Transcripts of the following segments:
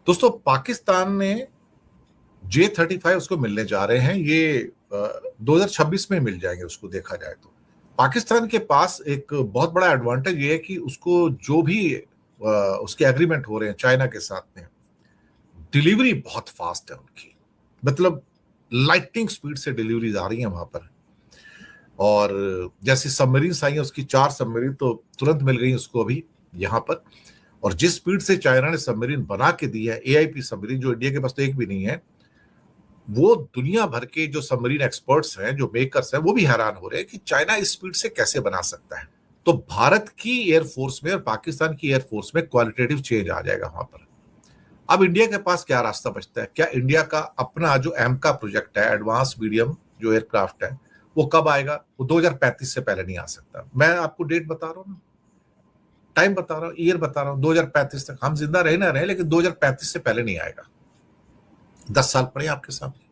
दोस्तों, पाकिस्तान ने J-35 उसको मिलने जा रहे हैं। ये 2026 में मिल जाएंगे उसको, देखा जाए तो। पाकिस्तान के पास एक बहुत बड़ा एडवांटेज ये है कि उसको जो भी उसके एग्रीमेंट हो रहे हैं चाइना के साथ में, डिलीवरी बहुत फास्ट है उनकी। मतलब लाइटनिंग स्पीड से डिलीवरीज आ रही हैं वहां पर। और जैसे सबमरीन आई है, उसकी 4 सबमरीन तो तुरंत मिल गई उसको अभी यहाँ पर। और जिस स्पीड से चाइना ने सबमरीन बना के दी है, AIP सबमरीन, जो इंडिया के पास तो एक भी नहीं है, वो दुनिया भर के जो सबमरीन एक्सपर्ट्स हैं, जो मेकर्स हैं, वो भी हैरान हो रहे हैं कि चाइना इस स्पीड से कैसे बना सकता है। तो भारत की एयरफोर्स में और पाकिस्तान की एयरफोर्स में क्वालिटेटिव चेंज आ जाएगा वहां पर। अब इंडिया के पास क्या रास्ता बचता है? क्या इंडिया का अपना जो एमका प्रोजेक्ट है, एडवांस मीडियम जो एयरक्राफ्ट है, वो कब आएगा? वो 2035 से पहले नहीं आ सकता। मैं आपको डेट बता रहा हूँ ना, टाइम बता रहा हूँ, ईयर बता रहा हूँ। 2035 तक हम जिंदा रहे ना रहे, लेकिन 2035 से पहले नहीं आएगा। 10 साल पड़े आपके सामने।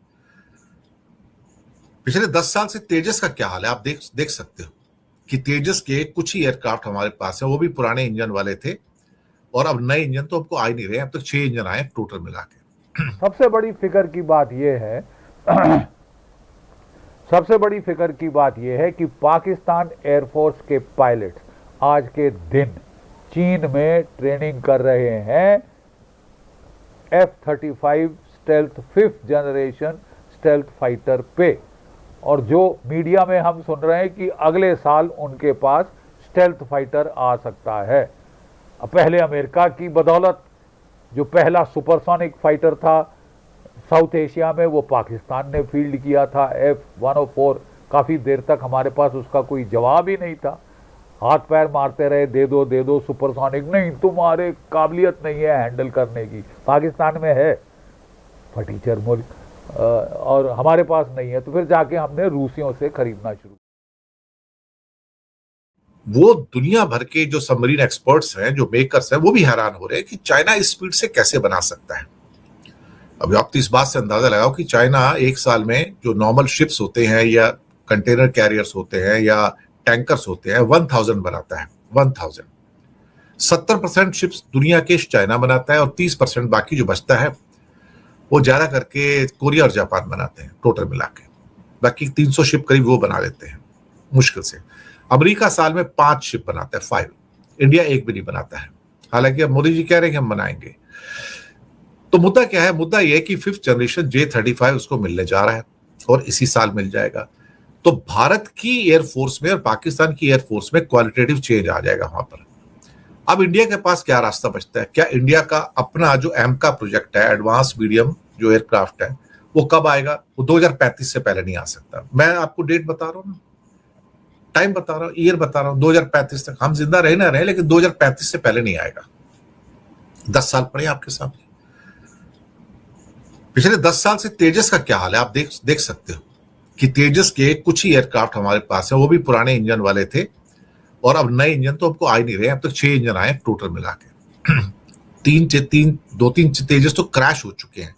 पिछले 10 साल से तेजस का क्या हाल है आप देख सकते हो कि तेजस के कुछ ही एयरक्राफ्ट हमारे पास है, वो भी पुराने इंजन वाले थे। और अब नए इंजन तो आपको आ ही नहीं रहे। अब तक 6 इंजन आए टोटल मिला के। सबसे बड़ी फिक्र की बात यह है सबसे बड़ी फिक्र की बात यह है कि पाकिस्तान एयरफोर्स के पायलट्स आज के दिन चीन में ट्रेनिंग कर रहे हैं F-35 stealth 5th generation stealth fighter पे। और जो मीडिया में हम सुन रहे हैं कि अगले साल उनके पास स्टेल्थ फाइटर आ सकता है। पहले अमेरिका की बदौलत जो पहला सुपरसोनिक फाइटर था साउथ एशिया में, वो पाकिस्तान ने फील्ड किया था, F-104। काफ़ी देर तक हमारे पास उसका कोई जवाब ही नहीं था। हाथ पैर मारते रहे, दे दो सुपरसोनिक। नहीं, तुम्हारे काबिलियत नहीं है हैंडल करने की। पाकिस्तान में है फटीचर मुल्क और हमारे पास नहीं है, तो फिर जाके हमने रूसियों से खरीदना शुरू। वो दुनिया भर के जो सबमरीन एक्सपर्ट्स हैं, जो मेकर्स हैं, वो भी हैरान हो रहे हैं कि चाइना इस स्पीड से कैसे बना सकता है। अभी आप तो इस बात से अंदाजा लगाओ कि चाइना एक साल में जो नॉर्मल शिप्स होते हैं या कंटेनर कैरियर्स होते हैं या टैंकर्स होते हैं, 1000 बनाता है। 1000 70% शिप्स दुनिया के चाइना बनाता है और 30% बाकी जो बचता है वो ज्यादा करके कोरिया और जापान बनाते हैं टोटल मिला के। बाकी 300 शिप करीब वो बना लेते हैं मुश्किल से। अमेरिका साल में 5 शिप बनाता है, 5। इंडिया एक भी नहीं बनाता है। हालांकि अब मोदी जी कह रहे हैं कि हम बनाएंगे। तो मुद्दा क्या है? मुद्दा यह है कि 5th जनरेशन J-35 उसको मिलने जा रहा है और इसी साल मिल जाएगा। तो भारत की एयरफोर्स में और पाकिस्तान की एयरफोर्स में क्वालिटेटिव चेंज आ जाएगा वहां पर। अब इंडिया के पास क्या रास्ता बचता है? क्या इंडिया का अपना जो एमका प्रोजेक्ट है, एडवांस मीडियम जो एयरक्राफ्ट है, वो कब आएगा? वो 2035 से पहले नहीं आ सकता। मैं आपको डेट बता रहा हूँ ना, टाइम बता रहा हूँ, ईयर बता रहा हूँ। 2035 तक हम जिंदा रहे ना रहे, लेकिन 2035 से पहले नहीं आएगा। 10 साल पड़े आपके सामने। पिछले 10 साल से तेजस का क्या हाल है आप देख सकते हो कि तेजस के कुछ ही एयरक्राफ्ट हमारे पास है, वो भी पुराने इंजन वाले थे। और अब नए इंजन तो आपको आ ही नहीं रहे। अब तक 6 इंजन आए टोटल मिला के। 2-3 तेजस तो क्रैश हो चुके हैं।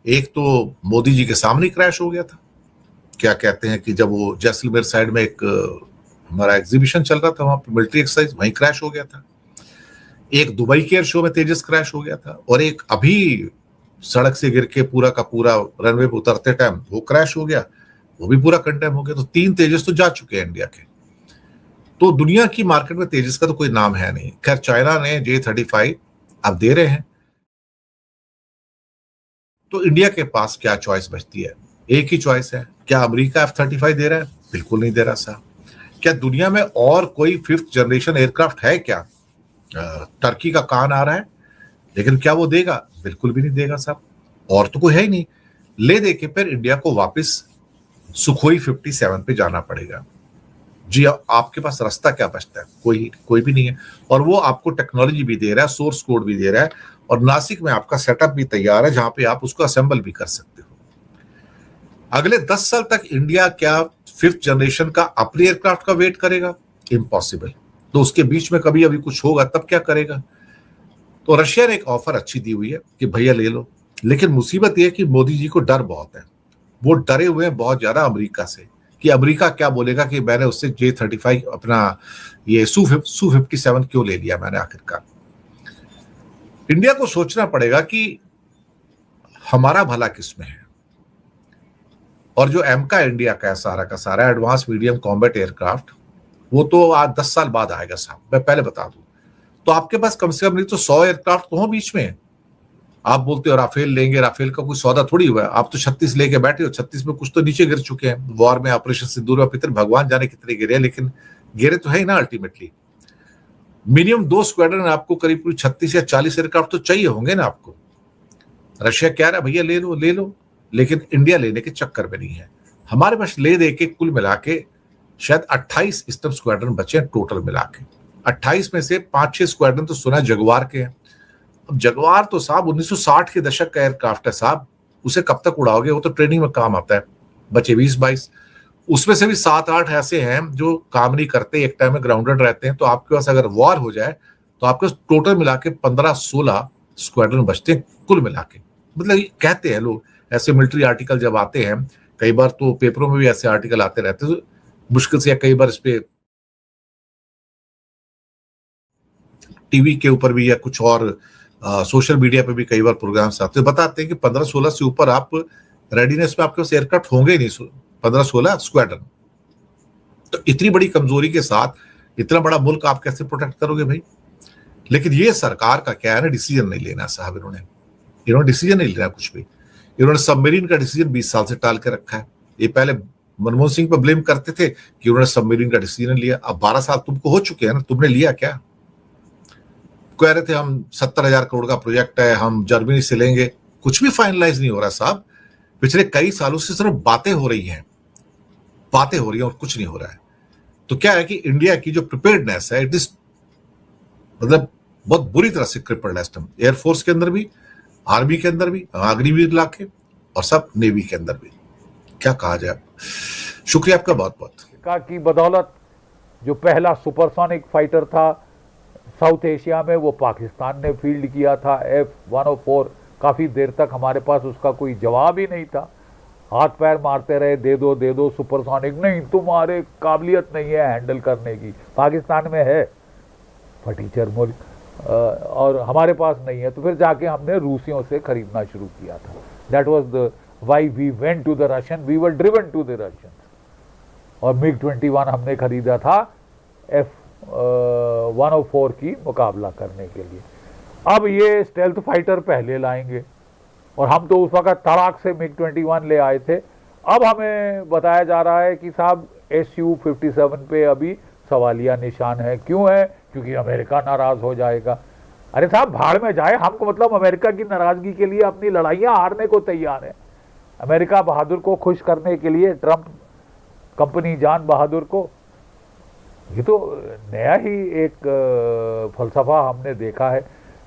एक तो मोदी जी के सामने क्रैश हो गया था, क्या कहते हैं कि जब वो जैसलमेर साइड में एक हमारा एग्जीबिशन चल रहा था, वहां पर मिलिट्री एक्सरसाइज, वहीं क्रैश हो गया था। एक दुबई के एयर शो में तेजस क्रैश हो गया था। और एक अभी सड़क से गिर के पूरा का पूरा रनवे पे उतरते टाइम वो क्रैश हो गया, वो भी पूरा कंडेम हो गया। तो 3 तेजस तो जा चुके हैं इंडिया के। तो दुनिया की मार्केट में तेजस का तो कोई नाम है नहीं। खैर, चाइना ने J-35 अब दे रहे हैं। तो इंडिया के पास क्या चॉइस बचती है? एक ही चॉइस है। क्या अमेरिका F-35 दे रहा है? बिल्कुल नहीं दे रहा साहब। क्या दुनिया में और कोई 5th जनरेशन एयरक्राफ्ट है क्या? टर्की का कान आ रहा है, लेकिन क्या वो देगा? बिल्कुल भी नहीं देगा साहब। और तो कोई है ही नहीं। ले दे के फिर इंडिया को वापस सुखोई 57 पे जाना पड़ेगा। जी, आपके पास रास्ता क्या बचता है? कोई भी नहीं है। और वो आपको टेक्नोलॉजी भी दे रहा है, सोर्स कोड भी दे रहा है, और नासिक में आपका सेटअप भी तैयार है जहां पे आप उसको असेंबल भी कर सकते हो। अगले 10 साल तक इंडिया क्या 5th जनरेशन का अपने एयरक्राफ्ट का वेट करेगा? इम्पॉसिबल। तो उसके बीच में कभी अभी कुछ होगा तब क्या करेगा? तो रशिया ने एक ऑफर अच्छी दी हुई है कि भैया ले लो। लेकिन मुसीबत यह है कि मोदी जी को डर बहुत है। वो डरे हुए हैं बहुत ज्यादा अमेरिका से कि अमेरिका क्या बोलेगा कि मैंने उससे J-35 अपना ये Su-57 क्यों ले लिया मैंने आखिरकार। इंडिया को सोचना पड़ेगा कि हमारा भला किसमें है? और जो एमका इंडिया का सारा एडवांस मीडियम कॉम्बैट एयरक्राफ्ट, वो तो आज 10 साल बाद आएगा साहब, मैं पहले बता दूं। तो आपके पास कम से कम नहीं तो 100 एयरक्राफ्ट तो हो बीच में। आप बोलते हो राफेल लेंगे, राफेल का कोई सौदा थोड़ी हुआ है। आप तो 36 लेके बैठे हो, 36 में कुछ तो नीचे गिर चुके हैं वॉर में, ऑपरेशन सिंदूर में फिर भगवान जाने कितने गिरे, लेकिन गिरे तो है ही ना अल्टीमेटली। मिनिमम 2 स्क्वाड्रन आपको करीब 36 या 40 एयरक्राफ्ट तो चाहिए होंगे ना आपको। रशिया कह रहा है भैया ले लो ले लो, लेकिन इंडिया लेने के चक्कर में नहीं है। हमारे पास ले दे के कुल मिला के शायद 28 स्टर्म स्क्वाड्रन बचे हैं टोटल मिला के। 28 में से 5-6 स्क्वाड्रन तो सुना जगुआर के हैं। अब जगुआर तो साहब 1960 के दशक का एयरक्राफ्ट है साहब, उसे कब तक उड़ाओगे? वो तो ट्रेनिंग में काम आता है। बचे 20-22, उसमें से भी 7-8 ऐसे हैं जो काम नहीं करते, एक टाइम में ग्राउंडेड रहते हैं। तो आपके पास अगर वॉर हो जाए तो आपके पास टोटल मिला के 15-16 स्क्वाड्रन बचते हैं कुल मिला के। मतलब कहते हैं लोग, ऐसे मिलिट्री आर्टिकल जब आते हैं कई बार तो पेपरों में भी ऐसे आर्टिकल आते रहते हैं, तो मुश्किल से, या कई बार इस पे टीवी के ऊपर भी या कुछ और सोशल मीडिया पे भी कई बार प्रोग्राम्स आते हैं, बताते हैं कि 15-16 से ऊपर आप रेडीनेस में आपके पास एयरक्राफ्ट होंगे ही नहीं, 15-16 स्क्वाड्रन। तो इतनी बड़ी कमजोरी के साथ इतना बड़ा मुल्क आप कैसे प्रोटेक्ट करोगे भाई? लेकिन ये सरकार का क्या है ना, डिसीजन नहीं लेना साहब। इन्होंने डिसीजन नहीं लेना कुछ भी। इन्होंने सबमरीन का डिसीजन 20 साल से टाल के रखा है। ये पहले मनमोहन सिंह पर ब्लेम करते थे कि उन्होंने सबमरीन का डिसीजन लिया। अब 12 साल तुमको हो चुके हैं ना, तुमने लिया क्या? कह रहे थे हम 70,000 करोड़ का प्रोजेक्ट है, हम जर्मनी से लेंगे। कुछ भी फाइनलाइज नहीं हो रहा साहब। पिछले कई सालों से सिर्फ बातें हो रही हैं और कुछ नहीं हो रहा है। तो क्या है कि इंडिया की जो प्रिपेयर्डनेस है, इट इज मतलब बहुत बुरी तरह से क्रिपल्ड है। एयरफोर्स के अंदर भी, आर्मी के अंदर भी, अग्निवीर इलाके, और सब नेवी के अंदर भी। क्या कहा जाए। शुक्रिया आपका बहुत बहुत। की बदौलत जो पहला सुपरसोनिक फाइटर था साउथ एशिया में, वो पाकिस्तान ने फील्ड किया था, F-104। काफ़ी देर तक हमारे पास उसका कोई जवाब ही नहीं था। हाथ पैर मारते रहे, दे दो सुपरसोनिक। नहीं, तुम्हारे काबिलियत नहीं है हैंडल करने की। पाकिस्तान में है फटीचर मुल्क और हमारे पास नहीं है। तो फिर जाके हमने रूसियों से खरीदना शुरू किया था। That was the why we went to the Russian, we were driven to the Russian. और MiG-21 हमने खरीदा था F-104 की मुकाबला करने के लिए। अब ये स्टेल्थ फाइटर पहले लाएंगे, और हम तो उस वक्त तड़ाक से MiG-21 ले आए थे। अब हमें बताया जा रहा है कि साहब Su-57 पे अभी सवालिया निशान है। क्यों है? क्योंकि अमेरिका नाराज हो जाएगा। अरे साहब भाड़ में जाए, हमको मतलब अमेरिका की नाराजगी के लिए अपनी लड़ाइयां हारने को तैयार है। अमेरिका बहादुर को खुश करने के लिए, ट्रंप कंपनी जान बहादुर को, ये तो नया ही एक फलसफा हमने देखा है।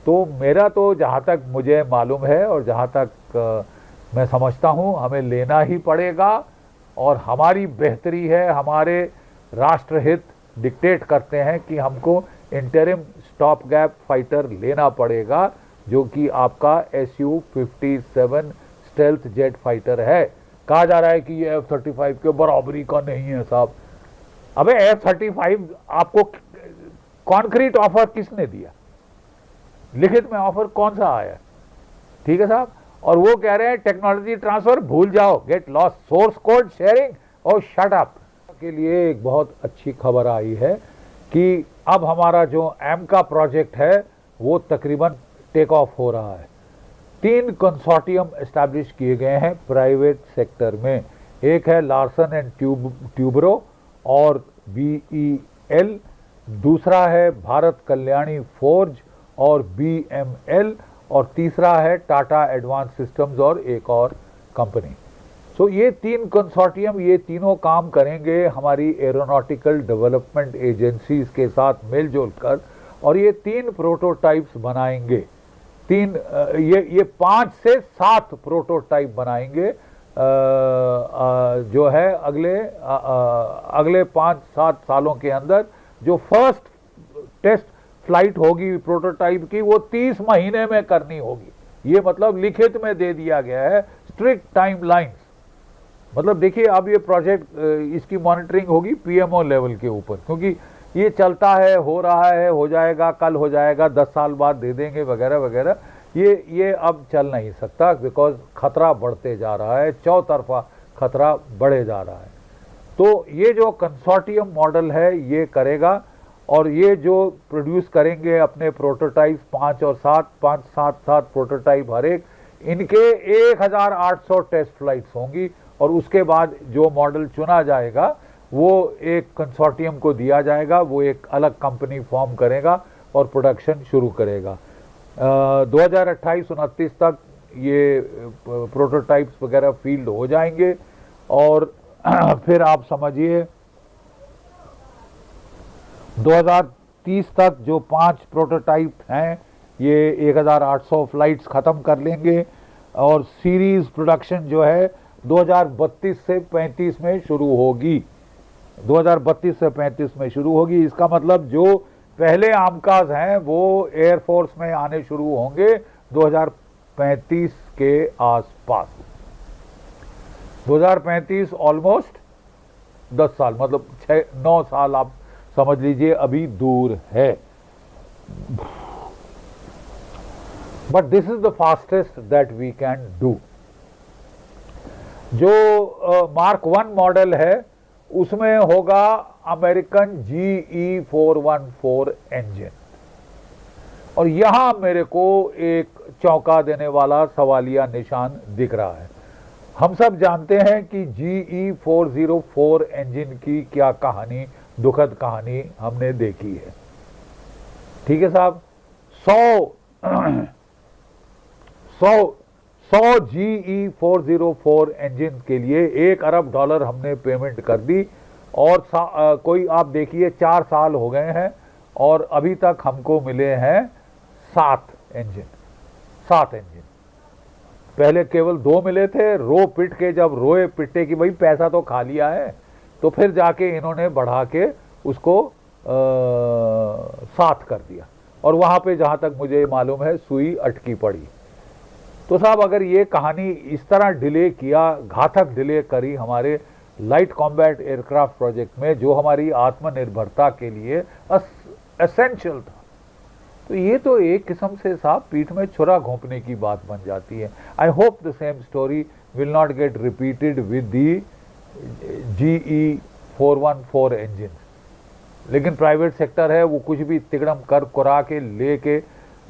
तो मेरा तो जहाँ तक मुझे मालूम है और जहाँ तक मैं समझता हूँ, हमें लेना ही पड़ेगा। और हमारी बेहतरी है, हमारे राष्ट्रहित डिक्टेट करते हैं कि हमको इंटरिम स्टॉप गैप फाइटर लेना पड़ेगा, जो कि आपका Su-57 स्टेल्थ जेट फाइटर है। कहा जा रहा है कि ये F-35 के बराबरी का नहीं है साहब। अबे F-35 आपको कॉन्क्रीट ऑफर किसने दिया? लिखित में ऑफर कौन सा आया? ठीक है साहब। और वो कह रहे हैं टेक्नोलॉजी ट्रांसफर भूल जाओ, get lost, source code sharing और शट अप। के लिए एक बहुत अच्छी खबर आई है कि अब हमारा जो एमका प्रोजेक्ट है वो तकरीबन टेक ऑफ हो रहा है। 3 कंसोर्टियम एस्टैब्लिश किए गए हैं प्राइवेट सेक्टर में। एक है लार्सन एंड ट्यूब्रो और BEL, दूसरा है भारत कल्याणी फोर्ज और BML, और तीसरा है टाटा एडवांस सिस्टम्स और एक और कंपनी। सो ये 3 कंसोर्टियम, ये तीनों काम करेंगे हमारी एरोनॉटिकल डेवलपमेंट एजेंसीज के साथ मिलजुल कर, और ये 3 प्रोटोटाइप्स बनाएंगे। ये 5 से 7 प्रोटोटाइप बनाएंगे जो है अगले 5-7 सालों के अंदर। जो फर्स्ट टेस्ट फ्लाइट होगी प्रोटोटाइप की, वो 30 महीने में करनी होगी। ये मतलब लिखित में दे दिया गया है, स्ट्रिक्ट टाइमलाइंस। मतलब देखिए, अब ये प्रोजेक्ट, इसकी मॉनिटरिंग होगी PMO लेवल के ऊपर, क्योंकि ये चलता है, हो रहा है, हो जाएगा, कल हो जाएगा, 10 साल बाद दे देंगे वगैरह वगैरह। ये अब चल नहीं सकता, बिकॉज खतरा बढ़ते जा रहा है, चौतरफा खतरा बढ़े जा रहा है। तो ये जो कंसोर्टियम मॉडल है ये करेगा, और ये जो प्रोड्यूस करेंगे अपने प्रोटोटाइप 5 और 7, 5, 7 प्रोटोटाइप हर एक, इनके 1800 टेस्ट फ्लाइट्स होंगी, और उसके बाद जो मॉडल चुना जाएगा वो एक कंसोर्टियम को दिया जाएगा, वो एक अलग कंपनी फॉर्म करेगा और प्रोडक्शन शुरू करेगा। 2028-29 तक ये प्रोटोटाइप्स वगैरह फील्ड हो जाएंगे, और फिर आप समझिए 2030 तक जो 5 प्रोटोटाइप हैं ये 1800 फ्लाइट्स ख़त्म कर लेंगे, और सीरीज़ प्रोडक्शन जो है 2032 से 35 में शुरू होगी। 2032 से 35 में शुरू होगी। इसका मतलब जो पहले आमकाज हैं वो एयरफोर्स में आने शुरू होंगे 2035 के आसपास। 2035 ऑलमोस्ट 10 साल, मतलब 6-9 साल आप समझ लीजिए अभी दूर है। But this is the fastest that we can do. जो मार्क 1 मॉडल है उसमें होगा अमेरिकन GE414 इंजन, और यहां मेरे को एक चौंका देने वाला सवालिया निशान दिख रहा है। हम सब जानते हैं कि GE404 इंजन की क्या कहानी, दुखद कहानी हमने देखी है। ठीक है साहब, 100 GE404 इंजन के लिए $1 अरब हमने पेमेंट कर दी, और कोई आप देखिए 4 साल हो गए हैं और अभी तक हमको मिले हैं 7 इंजन। पहले केवल 2 मिले थे, रो पिट के, जब रोए पिटे कि भाई पैसा तो खा लिया है, तो फिर जाके इन्होंने बढ़ा के उसको 7 कर दिया, और वहां पे जहां तक मुझे मालूम है सुई अटकी पड़ी। तो साहब अगर ये कहानी इस तरह डिले किया, घातक डिले करी हमारे लाइट कॉम्बैट एयरक्राफ्ट प्रोजेक्ट में, जो हमारी आत्मनिर्भरता के लिए एसेंशियल था, तो ये तो एक किस्म से साहब पीठ में छुरा घोंपने की बात बन जाती है। I hope the same story will not gate repeated with the GE414 engine. लेकिन प्राइवेट सेक्टर है, वो कुछ भी तिगड़म कर कुरा के लेके,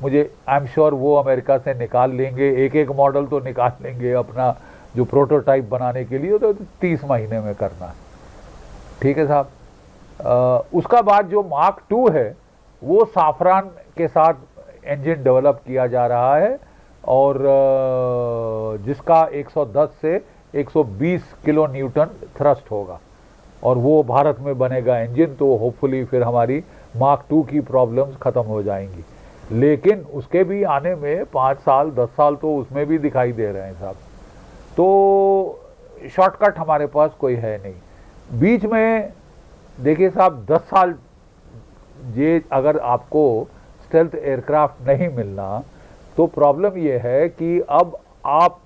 मुझे आई एम श्योर वो अमेरिका से निकाल लेंगे, एक मॉडल तो निकाल लेंगे अपना जो प्रोटोटाइप बनाने के लिए, तो 30 महीने में करना है। ठीक है साहब। उसका बाद जो मार्क 2 है वो साफरान के साथ इंजन डेवलप किया जा रहा है, और जिसका 110 से 120 किलो न्यूटन थ्रस्ट होगा, और वो भारत में बनेगा इंजन। तो होपफुली फिर हमारी मार्क 2 की प्रॉब्लम्स खत्म हो जाएंगी। लेकिन उसके भी आने में 5 साल 10 साल तो उसमें भी दिखाई दे रहे हैं साहब। तो शॉर्टकट हमारे पास कोई है नहीं। बीच में देखिए साहब 10 साल ये अगर आपको स्टेल्थ एयरक्राफ्ट नहीं मिलना, तो प्रॉब्लम ये है कि अब आप